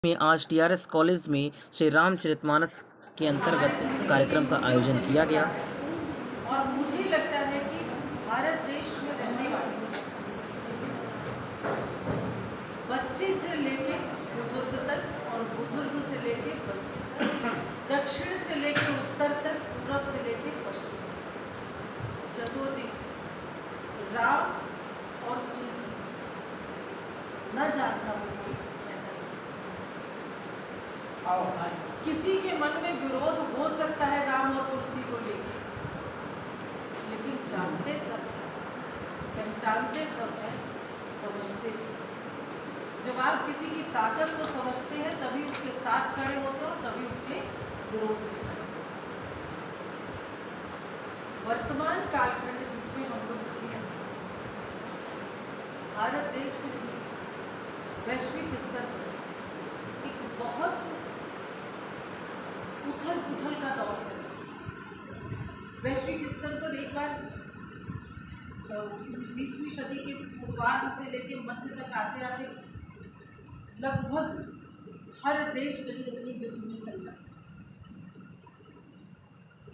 में आज TRS college में श्री रामचरितमानस के अंतर्गत कार्यक्रम का आयोजन किया गया। और मुझे लगता है कि भारत देश में रहने वाले बच्चे से लेके बुजुर्ग तक और बुजुर्ग से लेके बच्चे तक, दक्षिण से लेके उत्तर तक, पूरब से लेके पश्चिम, चतुर्थी राम और तुलसी न जानता हो कोई ऐसा नहीं। किसी के मन में विरोध हो सकता है राम और तुलसी को लेकर, लेकिन जानते सब हैं, पहचानते सब हैं, समझते भी सब हैं। जब आप किसी की ताकत को समझते हैं तभी उसके साथ खड़े होते हो, तभी उसके विरोध में खड़े होते हो। वर्तमान कालखंड जिसमें हम लोग जी रहे हैं, भारत देश में नहीं, वैश्विक स्तर पर एक बहुत उथल पुथल का दौर चल रहा है। वैश्विक स्तर पर एक बार 20वीं सदी के पूर्वार्ध से लेकर मध्य तक आते आते लगभग हर देश कहीं न कहीं युद्ध में संलग्न,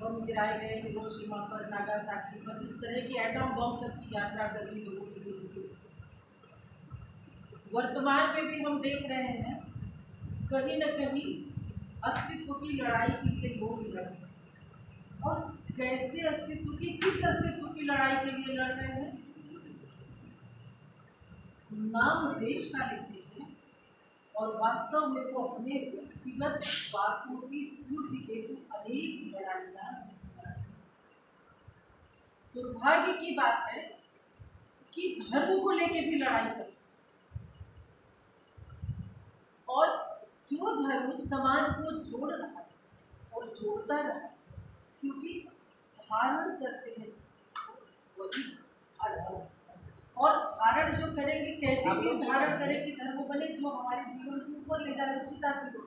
बम गिराए गए हिरोशिमा पर, नागासाकी पर, इस तरह की एटम बम तक की यात्रा कर ली लोगों की युद्ध की। वर्तमान में भी हम देख रहे हैं कहीं न कहीं अस्तित्व की लड़ाई के लिए लोग लड़ रहे हैं। और कैसे अस्तित्व की, किस अस्तित्व की लड़ाई के लिए लड़ रहे हैं? नाम देश का लेते हैं और वास्तव में वो अपने व्यक्तिगत बातों की पूर्ति के लिए अनेक लड़ाइयाँ। दुर्भाग्य की बात है कि धर्म को लेके भी लड़ाई कर, और जो धर्म समाज को जोड़ रहा है और जोड़ता रहा है, क्योंकि धारण करते हैं जिस चीज को वही धर्म, और धारण जो करेंगे, कैसी चीज धारण करें कि धर्म बने, जो हमारे जीवन के ऊपर ले जाए, उचिता की हो।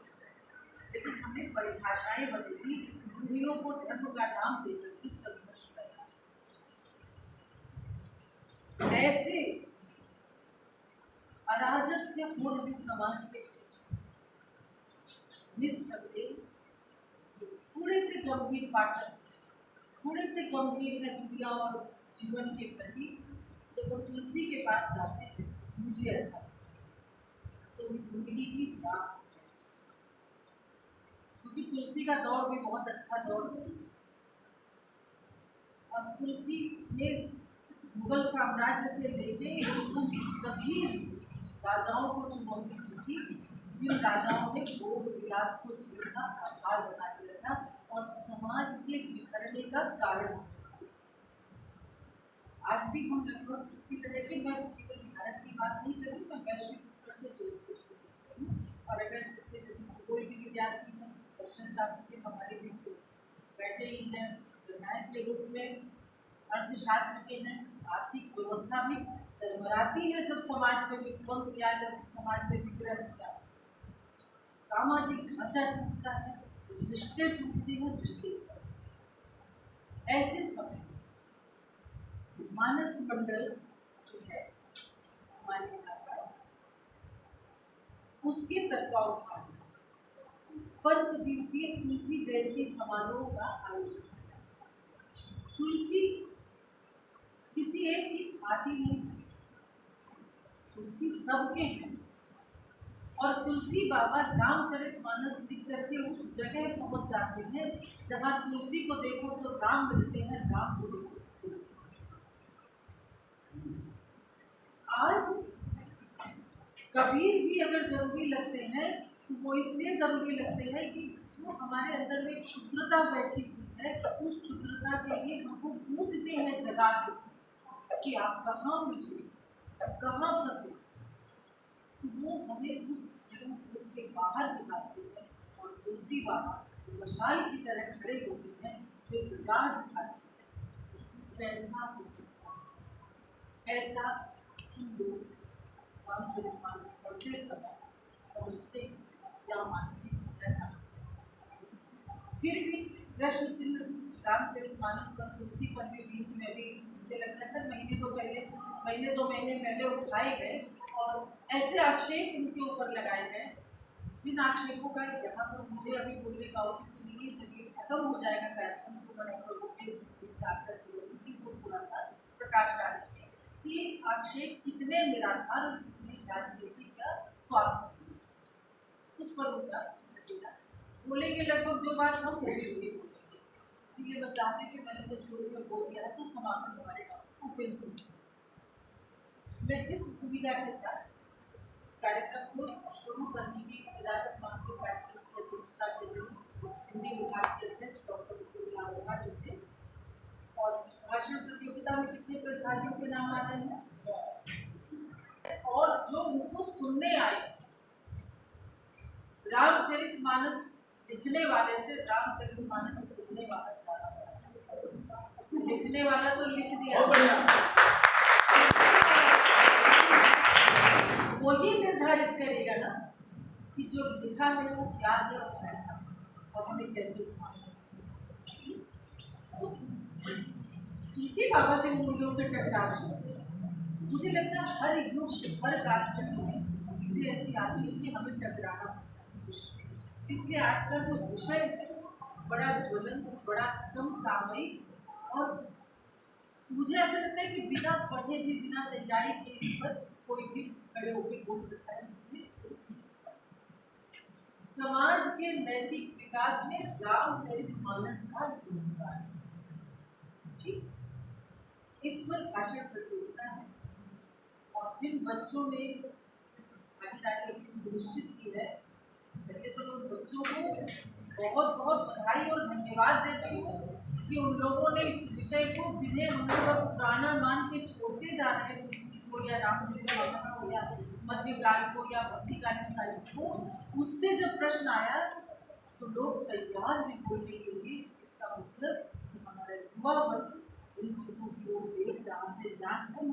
लेकिन हमने परिभाषाएं बदली, रूढ़ियों को धर्म का नाम देकर के संघर्ष करना। ऐसे अराजक से हो रहे समाज के निस्संदेह थोड़े से गंभीर पाठक, थोड़े से गंभीर है दुनिया और जीवन के प्रति, जब हम तुलसी के पास जाते हैं, मुझे ऐसा तो जिंदगी की राह, क्योंकि तुलसी का दौर भी बहुत अच्छा दौर है। और तुलसी ने मुगल साम्राज्य से लेके सभी राजाओं को चुनौती दी थी, जिन राजाओं ने भोग विलास को जीवन का आधार बना दिया था और समाज के बिखरने का कारण। आज भी हम लगभग उसी तरह के, मैं केवल भारत की बात नहीं करूँ, मैं वैश्विक स्तर से जोड़ती हूँ। और अगर इसके जैसे कोई भी विद्यार्थी हैं, दर्शन शास्त्र के हमारे बीच बैठे ही हैं, विधायक के रूप में अर्थशास्त्र के हैं, आर्थिक व्यवस्था भी चरमराती है जब समाज में विध्वंस या जब समाज में विग्रह होता है, सामाजिक ढांचा टूटता है, रिश्ते टूटते हैं, रिश्ते। ऐसे समय मानस मंडल जो है हमारे यहाँ का, उसके तत्वावधान में 5 दिवसीय तुलसी जयंती समारोह का आयोजन। तुलसी किसी एक की खाती नहीं, तुलसी सबके हैं। और तुलसी बाबा रामचरितमानस लिख करके उस जगह पहुंच जाते हैं जहां तुलसी को देखो तो राम मिलते हैं, राम को देखो तो तुलसी। आज कबीर भी अगर जरूरी लगते हैं तो वो इसलिए जरूरी लगते हैं कि जो हमारे अंदर में क्षुद्रता बैठी हुई है, उस क्षुद्रता के लिए हमको पूछते हैं जगा के कि आप कहाँ उलझे, कहाँ फंसे, तो वो हमें उस जगह खोज के बाहर निकालते हैं। और तुलसी बाबा मशाल की तरह खड़े होते हैं जो एक राह दिखाते हैं कैसा होना, ऐसा हम लोग रामचरितमानस पढ़ते समय समझते या मानते या जानते। फिर भी प्रश्न चिन्ह रामचरितमानस पर, तुलसी पर भी बीच में भी मुझे लगता है सर महीने दो महीने पहले उठाए गए और ऐसे आक्षेप उनके ऊपर लगाए गए जिन आक्षेपों का यहाँ पर मुझे अभी बोलने का औचित्य नहीं है, जब ये खत्म हो जाएगा कार्यक्रम तो मैं स्टार्ट करती हूँ कि वो थोड़ा सा प्रकाश डालेंगे कि आक्षेप कितने निराधार और कितने राजनीतिक का स्वार्थ, उस पर उनका लगेगा। बोलेंगे लगभग जो बात हम वो भी बोलेंगे, इसलिए मैं चाहती हूँ कि मैंने जो शुरू में बोल दिया है तो समापन हमारे ओपन से मैं इस भूमिका के साथ इस कार्यक्रम को शुरू करने की इजाजत मांगती हूँ। कार्यक्रम की अध्यक्षता के लिए हिंदी विभाग के अध्यक्ष डॉक्टर गुलाबोगा जी से। और भाषण प्रतियोगिता में कितने प्रतिभागियों के नाम आ रहे हैं और जो उनको सुनने आए, रामचरितमानस लिखने वाले से रामचरितमानस सुनने वाला ज्यादा, लिखने वाला तो लिख दिया, वही निर्धारित करेगा ना कि जो लिखा है वो क्या है और कैसा और हमें कैसे तुलसी बाबा के मूल्यों से टकराव चलते हैं। मुझे लगता है हर युग हर कार्यक्रम में चीज़ें ऐसी आती हैं कि हमें टकराना पड़ता है। इसलिए आज का जो विषय है बड़ा ज्वलंत, बड़ा समसामयिक और मुझे ऐसा लगता है कि बिना पढ़े भी बिना तैयारी के इस पर कोई भी खड़े होकर बोल सकता है। जिसलिए समाज के नैतिक विकास में रामचरितमानस का योगदान है। इस पर भाषण प्रतियोगिता है और जिन बच्चों ने भागीदारी अपनी सुनिश्चित की है, पहले तो उन बच्चों को बहुत बहुत बधाई और धन्यवाद देती हूँ कि उन लोगों ने इस विषय को, जिन्हें हम लोग पुराना मान के छोड़ते जा रहे हैं, तुलसी को या रामचरितमानस को या मध्यकाल को या भक्तिकालीन साहित्य को, उससे जब प्रश्न आया तो लोग तैयार हैं बोलने के लिए। इसका मतलब कि हमारा युवा वर्ग इन चीज़ों की ओर देख रहा है, जान है।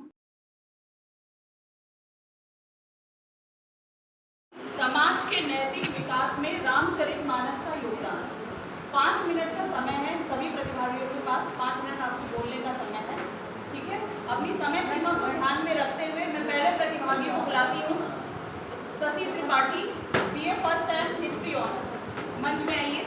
समाज के नैतिक विकास में रामचरितमानस का योगदान। 5 मिनट का समय है सभी प्रतिभागियों के पास, 5 मिनट आपको बोलने का समय है, ठीक है। अपनी समय सीमा को ध्यान में रखते हुए मैं पहले प्रतिभागी को बुलाती हूँ, Shashi Tripathi, BA first time history honours, मंच में आइए।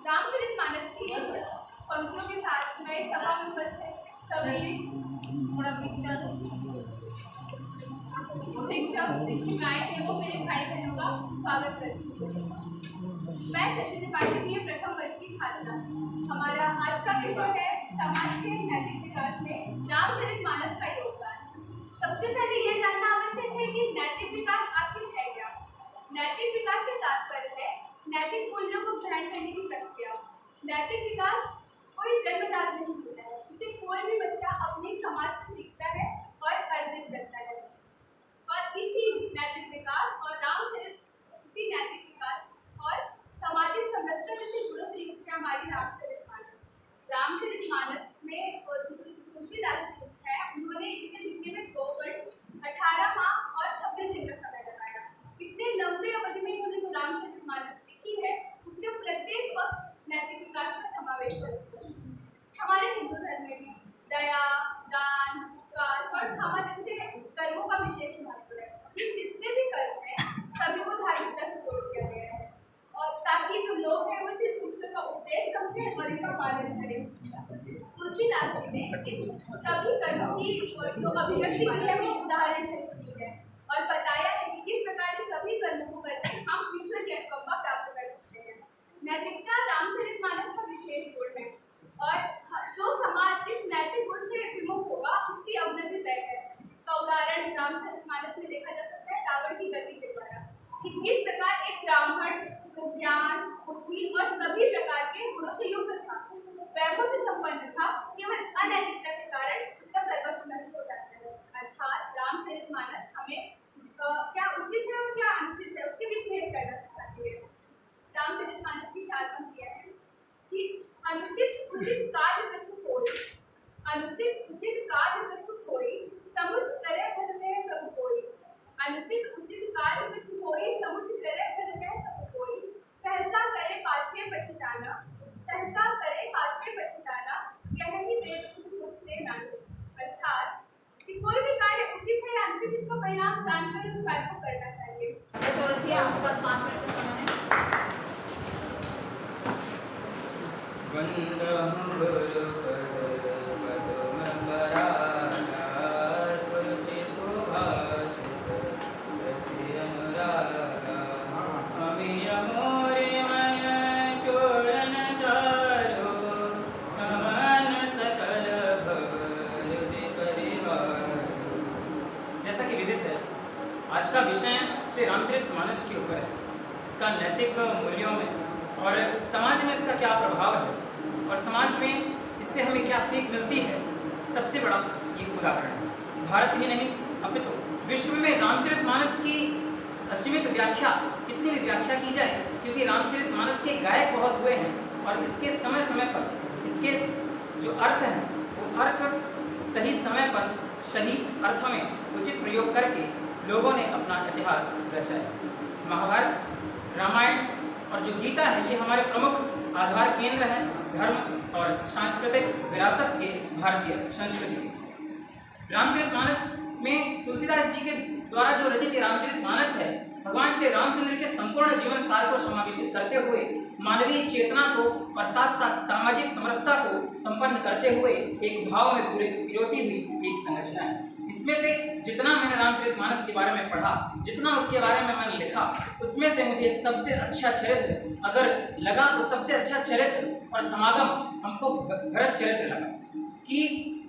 रामचरितमानस की पंक्तियों के साथ मैं इस सभा में उपस्थित सभी शिक्षक शिक्षिकाएं एवं मेरे भाई बहनों का स्वागत करती हूँ। मैं शशि त्रिपाठी की प्रथम वर्ष की छात्रा। हमारा आज का विषय है समाज के नैतिक विकास में रामचरितमानस का योगदान। सबसे पहले ये जानना आवश्यक है कि नैतिक विकास आखिर है क्या। नैतिक विकास से तात्पर्य है नैतिक मूल्यों को ग्रहण करने की प्रक्रिया। नैतिक विकास कोई जन्मजात नहीं होता है, इसे कोई भी बच्चा अपने समाज से सीखता है और अर्जित करता है। और इसी नैतिक विकास और इसी नैतिक विकास और सामाजिक समरसता जैसे गुणों से युक्त है हमारी रामचरितमानस। रामचरितमानस में तुलसीदास जी है, उन्होंने इसे लिखने में 2 वर्ष 18 माह और 26 दिन का समय लगाया। इतने लंबे अवधि में उन्होंने जो रामचरितमानस लिखी है उसके प्रत्येक पक्ष नैतिक विकास का समावेश है। हमारे हिंदू धर्म में भी दया, दान, उपकार और क्षमा जैसे कर्मों का विशेष महत्व है। ये जितने भी कर्म हैं सभी को धार्मिकता से जोड़ दिया गया है और ताकि जो लोग हैं वो इसे दूसरे का उपदेश समझें और इनका पालन करें। तुलसीदास जी ने इन सभी कर्मों की जो अभिव्यक्ति की है वो उदाहरण से लिखी है और बताया है कि किस प्रकार सभी कर्मों को करके हम ईश्वर की अनुकंपा प्राप्त कर सकते हैं। नैतिकता रामचरितमानस का विशेष गुण है और जो समाज इस नैतिक गुण से विमुख होगा उसकी अवनति तय है। इसका उदाहरण रामचरितमानस में देखा जा सकता है रावण की गति के द्वारा कि किस प्रकार एक ब्राह्मण जो ज्ञान, बुद्धि और सभी प्रकार के गुणों से युक्त था, वैभव से संपन्न था, केवल अनैतिकता के कारण उसका सर्वस्व नष्ट हो जाता है। अर्थात रामचरितमानस हमें क्या उचित है और क्या अनुचित है उसके बीच भेद करना सिखाती है। रामचरितमानस की 4 पंक्तियां हैं कि अनुचित उचित काज कछु कोई, अनुचित उचित काज कछु कोई, समुझ करे भल कह सब कोई। अनुचित उचित काज कछु कोई, समुझ करे भल कह सब कोई। सहसा करे पाछे पछताना, सहसा करे पाछे पछताना, कहहि वेद खुद मुझते नानो। अर्थात कि कोई भी कार्य उचित है या अनुचित, इसका परिणाम जानकर उस कार्य को करना चाहिए। चौरसिया आपके पास 5 मिनट का समय है। वंदहं गुरु पदम परागा, सुरुचि सुभाषित रसि अनुरागा। अमिय मोरे मय चोरन चारो, समन सकल भव रुचि परिवार। जैसा कि विदित है, आज का विषय श्री रामचरितमानस के ऊपर है, इसका नैतिक मूल्यों में और समाज में इसका क्या प्रभाव है और समाज में इससे हमें क्या सीख मिलती है। सबसे बड़ा एक उदाहरण है, भारत ही नहीं अपितु विश्व में रामचरितमानस की असीमित व्याख्या, कितनी भी व्याख्या की जाए, क्योंकि रामचरितमानस के गायक बहुत हुए हैं और इसके समय समय पर इसके जो अर्थ हैं वो अर्थ सही समय पर सही अर्थों में उचित प्रयोग करके लोगों ने अपना इतिहास रचा है। महाभारत, रामायण और जो गीता है, ये हमारे प्रमुख आधार केंद्र हैं धर्म और सांस्कृतिक विरासत के, भारतीय संस्कृति के। रामचरितमानस में तुलसीदास जी के द्वारा जो रचित रामचरितमानस है, भगवान श्री रामचंद्र के संपूर्ण जीवन सार को समावेशित करते हुए मानवीय चेतना को और साथ साथ सामाजिक समरसता को संपन्न करते हुए एक भाव में पूरे पिरोती हुई एक संरचना है। इसमें से जितना मैंने रामचरितमानस के बारे में पढ़ा, जितना उसके बारे में मैंने लिखा, उसमें से मुझे सबसे अच्छा चरित्र अगर लगा तो सबसे अच्छा चरित्र और समागम हमको भरत चरित्र लगा कि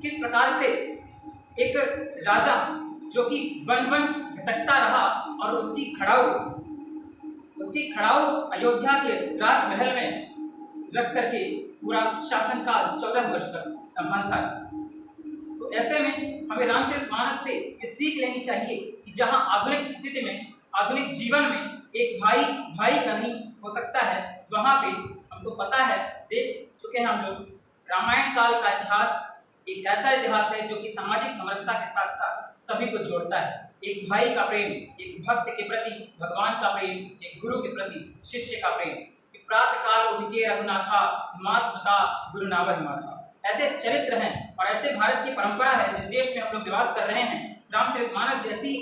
किस प्रकार से एक राजा जो कि वन वन भटकता रहा और उसकी खड़ाऊ अयोध्या के राजमहल में रख करके पूरा शासनकाल 14 वर्ष तक संभालता रहा। तो ऐसे में हमें रामचरितमानस से ये सीख लेनी चाहिए कि जहाँ आधुनिक स्थिति में, आधुनिक जीवन में एक भाई भाई का नहीं हो सकता है, वहाँ पे हमको पता है, देख चुके हैं हम लोग, रामायण काल का इतिहास एक ऐसा इतिहास है जो कि सामाजिक समरसता के साथ साथ सभी को जोड़ता है। एक भाई का प्रेम, एक भक्त के प्रति भगवान का प्रेम, एक गुरु के प्रति शिष्य का प्रेम। प्रातः काल उठ के रघुनाथा, मात पिता गुरु नावहि माथा। ऐसे चरित्र हैं और ऐसे भारत की परंपरा है जिस देश में हम लोग निवास कर रहे हैं। रामचरितमानस जैसी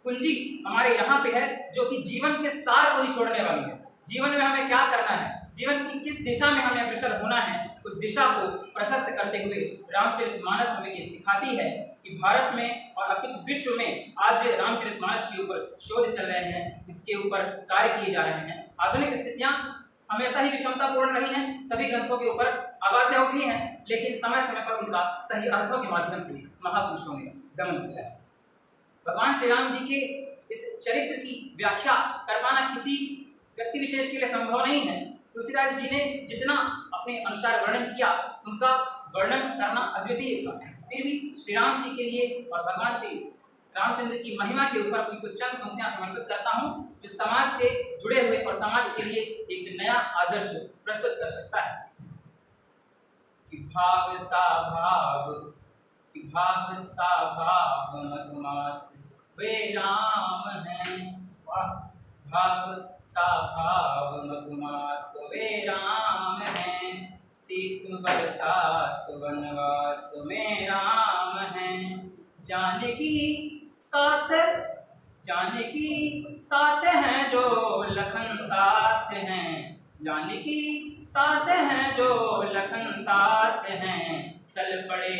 कुंजी हमारे यहाँ पे है जो कि जीवन के सार को नहीं छोड़ने वाली है। जीवन में हमें क्या करना है, जीवन की किस दिशा में हमें अग्रसर होना है, उस दिशा को प्रशस्त करते हुए रामचरितमानस हमें ये सिखाती है कि भारत में और अपितु विश्व में आज रामचरितमानस के ऊपर शोध चल रहे हैं, इसके ऊपर कार्य किए जा रहे हैं। आधुनिक स्थितियां हमेशा ही विषमतापूर्ण रही हैं, सभी ग्रंथों के ऊपर आवाजें उठी हैं, लेकिन समय समय पर उनका सही अर्थों के माध्यम से महापुरुषों ने दमन किया है। भगवान श्री राम जी के इस चरित्र की व्याख्या कर पाना किसी व्यक्ति विशेष के लिए संभव नहीं है। तुलसीदास जी ने जितना अपने अनुसार वर्णन किया, उनका वर्णन करना अद्वितीय था। फिर भी श्री राम जी के लिए और भगवान श्री रामचंद्र की महिमा के ऊपर अपनी कुछ चंद पंक्तियां समर्पित करता हूं, जो समाज से जुड़े हुए और समाज के लिए एक नया आदर्श प्रस्तुत कर सकता है। कि भाव सा भाव मधुमास वे राम हैं। भाव सा भाव मधुमास वे राम हैं। सीत बरसात वनवास में राम हैं। जानकी साथ हैं जो लखन साथ हैं। जानकी साथ हैं जो लखन साथ हैं। चल पड़े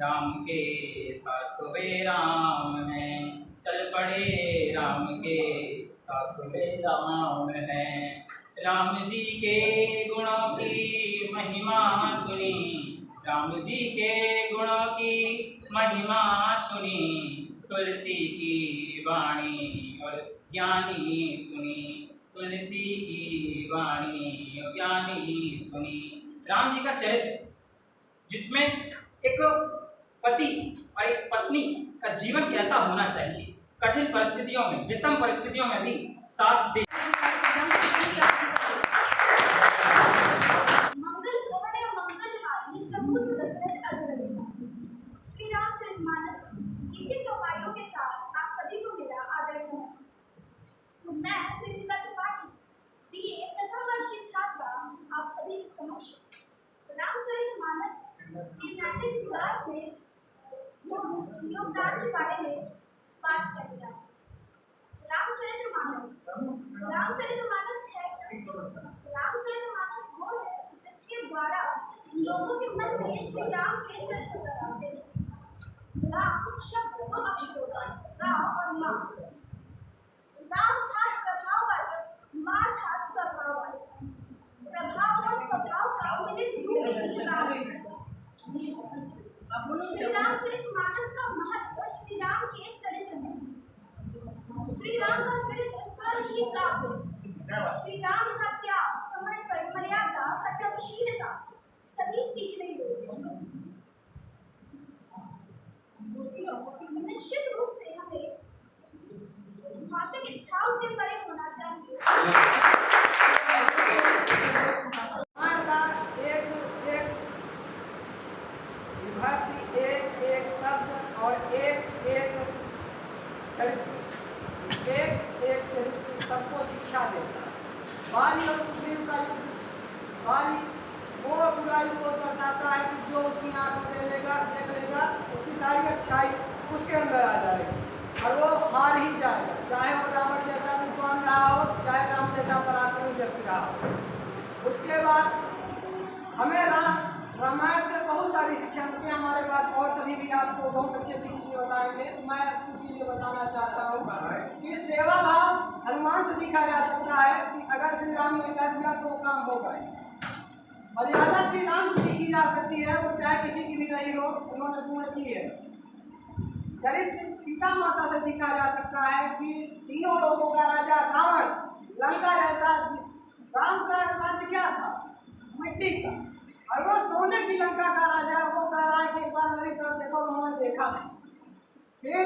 राम के साथ वे राम हैं। चल पड़े राम के साथ वे राम हैं। राम जी के गुणों की महिमा सुनी। राम जी के गुणों की महिमा सुनी। तुलसी की वाणी और ज्ञानी सुनी। तुलसी की वाणी और ज्ञानी सुनी। राम जी का चरित्र जिसमें एक पति और एक पत्नी का जीवन कैसा होना चाहिए, कठिन परिस्थितियों में, विषम परिस्थितियों में भी साथ दे। मंगल भवन मंगलहारी प्रभु सुदशरथ अजर। श्री रामचरितमानस इसी चौपाइयों के साथ आप सभी को मेरा आदर नमस्कार। मैं कृतिका त्रिपाठी, बीए प्रथम वर्ष की छात्रा, आप सभी के समक्ष रामचरितमानस के नैतिक विकास में योगदान के बारे में बात कर रही हूँ। रामचरितमानस वो है जिसके द्वारा लोगों के मन में श्री राम के चरित्र उतर आते हैं। राम शब्द दो अक्षरों का, राम और माँ। राम था प्रभाववाचक, माँ था स्वभाववाचक। प्रभाव और स्वभाव का मिलित रूप ही राम है। श्री रामचरितमानस का महत्व श्री राम के चरित्र में। श्री राम का चरित्र स्वयं ही काव्य। श्री राम का त्याग, समर्पण, मर्यादा, कर्तव्यशीलता सभी सीखने योग्य। निश्चित रूप से हमें भौतिक इच्छाओं से परे होना चाहिए। विभक्ति, एक एक शब्द और एक एक चरित्र, एक एक चरित्र सबको शिक्षा देता है। बाली और सुग्रीव का युद्ध, बाली वो बुराई को दर्शाता है कि जो उसकी आंख में देख लेगा उसकी सारी अच्छाई उसके अंदर आ जाएगी और वो हार ही जाएगा, चाहे वो रावण जैसा विद्वान रहा हो, चाहे राम जैसा पराक्रमी व्यक्ति रहा हो। उसके बाद हमें रामायण से बहुत सारी शिक्षा मिलती है। हमारे पास और सभी भी आपको बहुत अच्छी अच्छी चीज़ें बताएंगे। मैं कुछ चीज़ें बताना चाहता हूँ कि सेवा भाव हनुमान से सीखा जा सकता है कि अगर श्री राम ने कह दिया तो वो काम होगा। मर्यादा श्री राम से सीखी जा सकती है, वो चाहे किसी की भी रही हो, उन्होंने पूर्ण की है। चरित्र सीता माता से सीखा जा सकता है कि तीनों लोगों का राजा रावण लंका जैसा, राम का राज्य क्या था? मिट्टी का, और वो सोने की लंका का राजा। वो कह रहा है कि एक बार मेरी तरफ देखो, उन्होंने देखा नहीं। फिर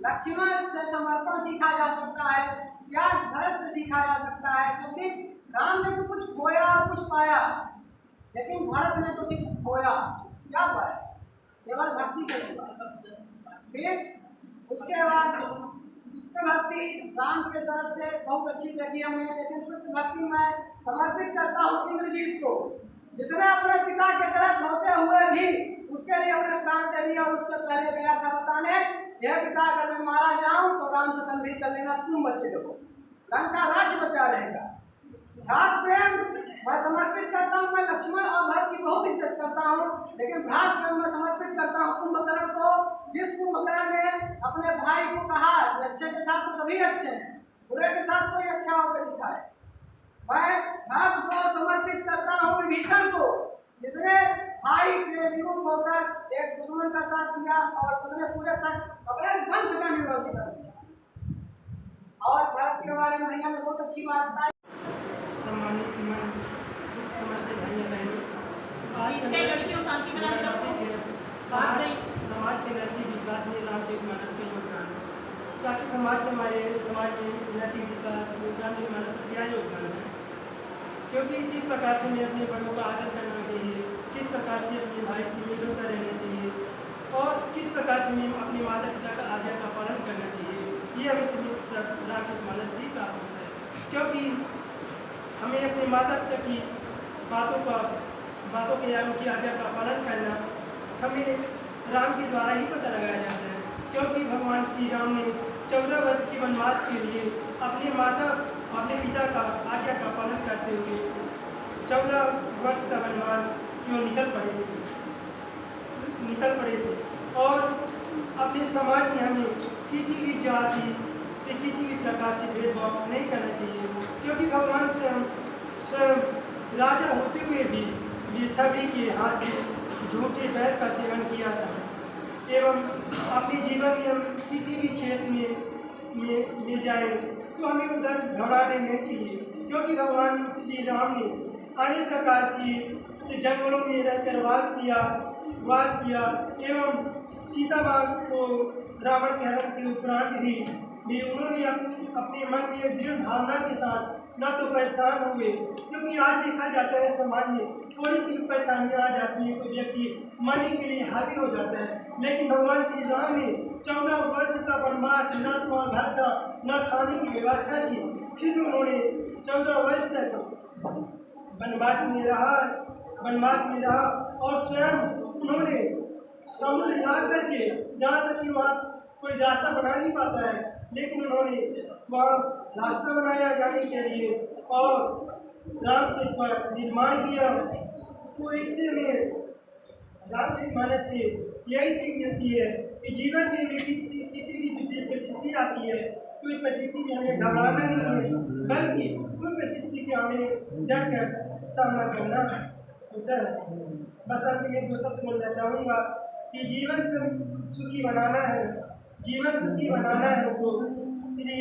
लक्ष्मण से समर्पण सीखा जा सकता है, त्याग भरत से सीखा जा सकता है, क्योंकि राम ने तो कुछ खोया और कुछ पाया, लेकिन भरत ने तो सिर्फ खोया, क्या पाया? केवल भक्ति के सिवा। फिर उसके बाद पितृ भक्ति राम के तरफ से बहुत अच्छी देखी हमने, लेकिन पितृ भक्ति में समर्पित करता हूँ इंद्रजीत को, जिसने अपने पिता के गलत होते हुए भी उसके लिए अपने प्राण दे दिया। और उसके पहले गया था बताने, यह पिता अगर मैं मारा जाऊं तो राम से संधि कर लेना, तुम बचे रहो, लंका राज्य बचा रहेगा। भ्रात प्रेम मैं समर्पित करता हूँ। मैं लक्ष्मण और भरत की बहुत इज्जत करता हूँ, लेकिन भ्रात प्रेम मैं समर्पित करता हूँ कुंभकर्ण को। जिस कुंभकर्ण ने अपने भाई को कहा कि अच्छे के साथ तो सभी अच्छे हैं, बुरे के साथ कोई अच्छा होकर दिखाए। मैं भरत को समर्पित करता हूँ विभीषण को, जिसने भाई से विमुख होकर एक दुश्मन का साथ दिया और उसने पूरे अपने वंश का निर्वंश कर दिया। और भरत के बारे में भैया ने बहुत अच्छी बात बताई। सम्मानित समझते भाइयों बहनों, समाज के नैतिक विकास में रामचरितमानस का योगदान है। ताकि समाज में नैतिक विकास में रामचरितमानस का क्या योगदान है, क्योंकि किस प्रकार से हमें अपने बड़ों का आदर करना चाहिए, किस प्रकार से अपने भाई से मिलकर का रहना चाहिए, और किस प्रकार से हमें अपने माता पिता का आज्ञा का पालन करना चाहिए, ये हमें सब रामचरितमानस से प्राप्त होता है। क्योंकि हमें अपने माता पिता की बातों के या उनकी आज्ञा का पालन करना हमें राम के द्वारा ही पता लगाया जाता है। क्योंकि भगवान श्री राम ने 14 वर्ष के वनवास के लिए अपने पिता का आज्ञा का पालन करते हुए 14 वर्ष का वनवास क्यों निकल पड़े थे। और अपने समाज में हमें किसी भी जाति से किसी भी प्रकार से भेदभाव नहीं करना चाहिए, क्योंकि भगवान स्वयं राजा होते हुए भी सभी के हाथ में झूठे पैर का सेवन किया था। एवं अपने जीवन में हम किसी भी क्षेत्र में जाए तो हमें उधर घबराने नहीं चाहिए, क्योंकि भगवान श्री राम ने अनेक प्रकार से जंगलों में रहकर वास किया एवं सीता माँ को रावण के हरण के उपरांत भी उन्होंने अपने मन में एक दृढ़ भावना के साथ ना तो परेशान हुए, क्योंकि आज देखा जाता है समाज में थोड़ी सी भी परेशानियाँ आ जाती हैं तो व्यक्ति मरने के लिए हावी हो जाता है। लेकिन भगवान श्री राम ने 14 वर्ष का वनवास, ना तो वहाँ घर था ना खाने की व्यवस्था थी, फिर भी उन्होंने 14 वर्ष तक वनवास में रहा और स्वयं उन्होंने समुद्र ला करके, जहाँ तक कि वहाँ कोई रास्ता बना नहीं पाता है, लेकिन उन्होंने वहाँ रास्ता बनाया जाने के लिए और रामचरित का निर्माण किया। तो इससे में रामचरितमानस से यही सीख मिलती है कि जीवन में किसी भी विपरीत परिस्थिति आती है, कोई परिस्थिति में हमें घबराना नहीं है, बल्कि कोई परिस्थिति का हमें डट कर सामना करना होता है। बस अंत में 2 शब्द बोलना चाहूँगा कि जीवन सुखी बनाना है तो श्री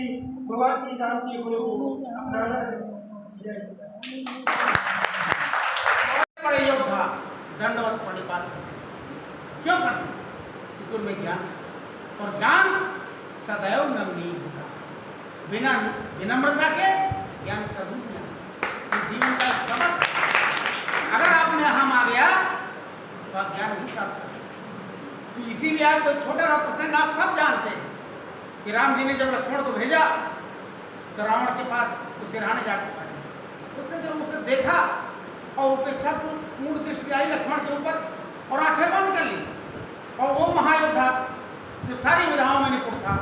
भगवान श्री राम के गुणों को अपनाना है। जय बड़े योद्धा दंडवत प्रणिपात क्यों करते? क्योंकि उनमें ज्ञान, और ज्ञान सदैव नमनीय होता है। बिना विनम्रता के ज्ञान कभी नहीं आता। जीवन का सबक अगर आप में हम आ गया तो आप ज्ञान नहीं प्राप्त कर सकते। तो इसीलिए आप कोई छोटा सा प्रसंग आप सब जानते हैं कि राम जी ने जब लक्ष्मण को भेजा तो रावण के पास उसे सिरहाने जाकर पड़े। उसने जब उसे देखा और उपेक्षा पूर्ण दृष्टि आई लक्ष्मण के ऊपर और आंखें बंद कर ली, और वो महायोद्धा जो सारी विधाओं में निपुण था,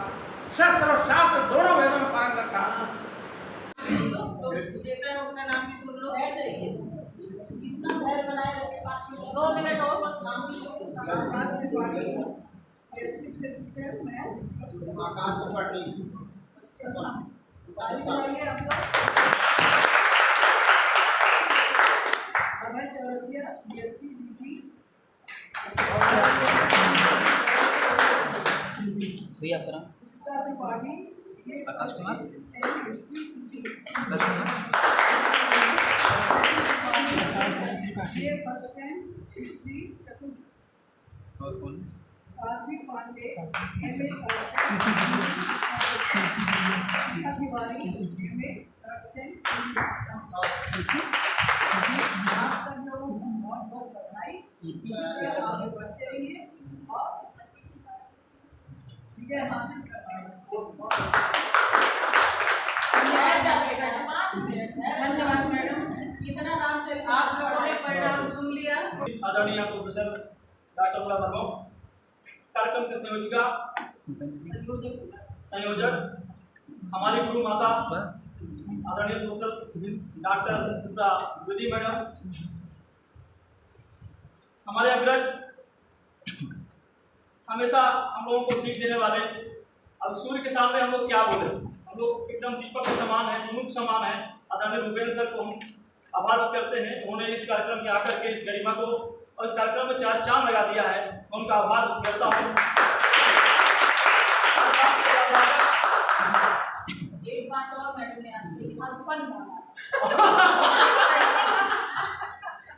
शस्त्र और शास्त्र दोनों वेदों में पारंगत था। तो विजेता है उनका नाम भी सुन लो। कितना धैर्य बनाए रखे, 5 मिनट 2 मिनट और बस नाम भी आकाश त्रिपाठी। जैसे फिर से मैं आकाश त्रिपाठी ताली बजाइए आप लोग। अभय चौरसिया BSc BT भैया आपका नाम? त्रिपाठी आकाश कुमार। ये फर्स्ट सेम हिस्ट्री चतुर्थ। और कौन? Sadhvi Pandey MA Tiwari MA third same. आप सब लोगों को बहुत बहुत बधाई। इसी तरह आगे बढ़ते रहिए और विजय हासिल करना है। धन्यवाद मैडम। कितना रामचरित आप लोगों ने परिणाम सुन लिया। आदरणीय प्रोफेसर डॉक्टर मुला वर्मा, कार्यक्रम के संयोजक हमारी गुरु माता आदरणीय professor doctor Subra Dwivedi madam, हमारे अग्रज, हमेशा हम लोगों को सीख देने वाले। अब सूर्य के सामने हम लोग क्या बोले, हम लोग एकदम दीपक के समान है, धूप समान है। आदरणीय भूपेंद्र सर को हम आभार व्यक्त करते हैं, उन्होंने इस कार्यक्रम में आकर के इस गरिमा को और इस कार्यक्रम में 4 चांद लगा दिया है। मैं उनका आभार व्यक्त करता हूँ। एक बात और मैडम ने आज की, आज फन माना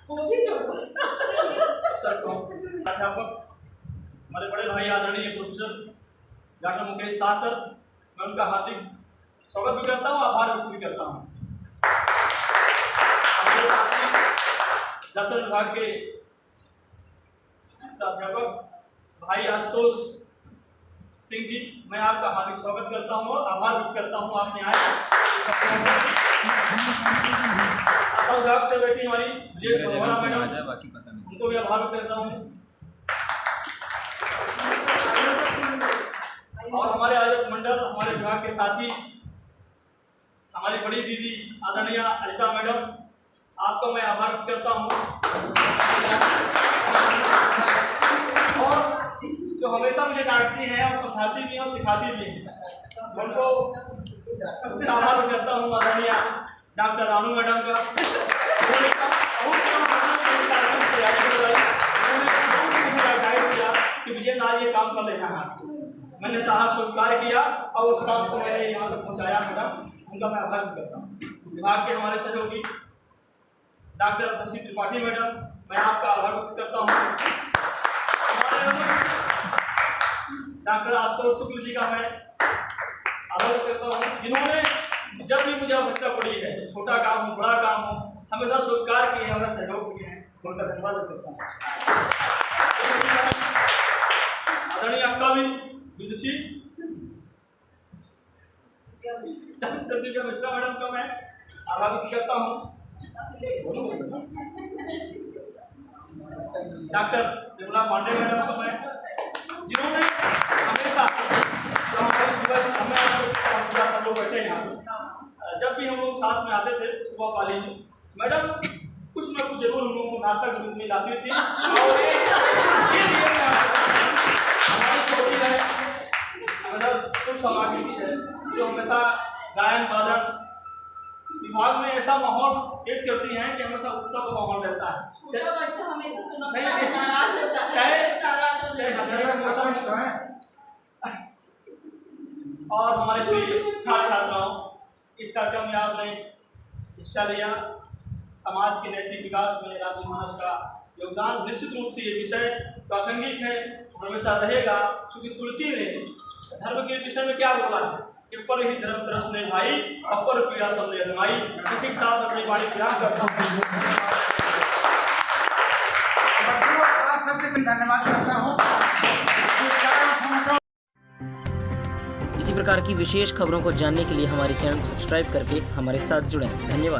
वो भी जोड़ो। सर को अध्यापक हमारे बड़े भाई आदरणीय professor doctor Mukesh Shah sir, मैं उनका हार्दिक स्वागत भी करता हूँ, आभार व्यक्त भी करता हूँ। दर्शन विभाग के प्राध्यापक भाई आशुतोष सिंह जी, मैं आपका हार्दिक स्वागत करता हूँ और आभार व्यक्त करता हूँ आपने आए। आपका विभाग से बैठी हमारी मैडम, उनको भी आभार व्यक्त करता हूँ। और हमारे आयोजक मंडल, हमारे विभाग के साथी, हमारी बड़ी दीदी आदरणीय अनिता मैडम, आपका मैं आभार व्यक्त करता हूँ। और जो हमेशा मुझे डांटती हैं और समझाती भी हैं और सिखाती भी हैं, उनको आभार व्यक्त करता हूँ। आदरणीय डॉक्टर रानू मैडम का, कि विजय आज ये काम कर लेना है, मैंने साहस स्वीकार किया और उस काम को मैंने यहाँ तक पहुँचाया। मैडम, उनका मैं आभार करता हूँ। विभाग के हमारे सहयोगी डॉक्टर शशि त्रिपाठी मैडम, मैं आपका आभार व्यक्त करता हूँ। डॉक्टर आशुतोष शुक्ल जी का मैं आभार करता हूँ, जिन्होंने जब भी मुझे आवश्यकता पड़ी है, छोटा काम हो बड़ा काम हो, हमेशा स्वीकार किए हैं, हमें सहयोग किए हैं, उनका धन्यवाद करता हूँ। आदरणीय आपका भी विदुषी डॉक्टर दिव्या मिश्रा मैडम का मैं आभार व्यक्त करता हूँ। डॉक्टर विमला पांडे मैडम का मैं, जिन्होंने हमेशा जो हमारे सुबह सब लोग बैठे हैं, जब भी हम लोग साथ में आते थे सुबह पाली में, मैडम कुछ न कुछ जरूर हम लोगों को नाश्ता के रूप में लाती थी। और ये हमारी छोटी है, मतलब कुछ सामग्री भी है जो हमेशा गायन वादन विभाग में ऐसा माहौल क्रिएट करती हैं कि हमेशा उत्सव का माहौल रहता है। छोटा बच्चा हमेशा नहीं, नाराज होता है, चाहे हंसने का मौसम है। और हमारे प्रिय छात्र छात्राओं, इस कार्यक्रम में आपने हिस्सा लिया। समाज के नैतिक विकास में राजमानस का योगदान, निश्चित रूप से ये विषय प्रासंगिक है, हमेशा रहेगा। क्योंकि तुलसी ने धर्म के विषय में क्या बोला है कि पर ही धर्म सरस ने भाई, अपर पीड़ा सबने अजमाई। इसी के साथ अपनी वाणी विराम करता हूँ। आप सबके धन्यवाद करता हूँ। इसी प्रकार की विशेष खबरों को जानने के लिए हमारे चैनल को सब्सक्राइब करके हमारे साथ जुड़ें। धन्यवाद।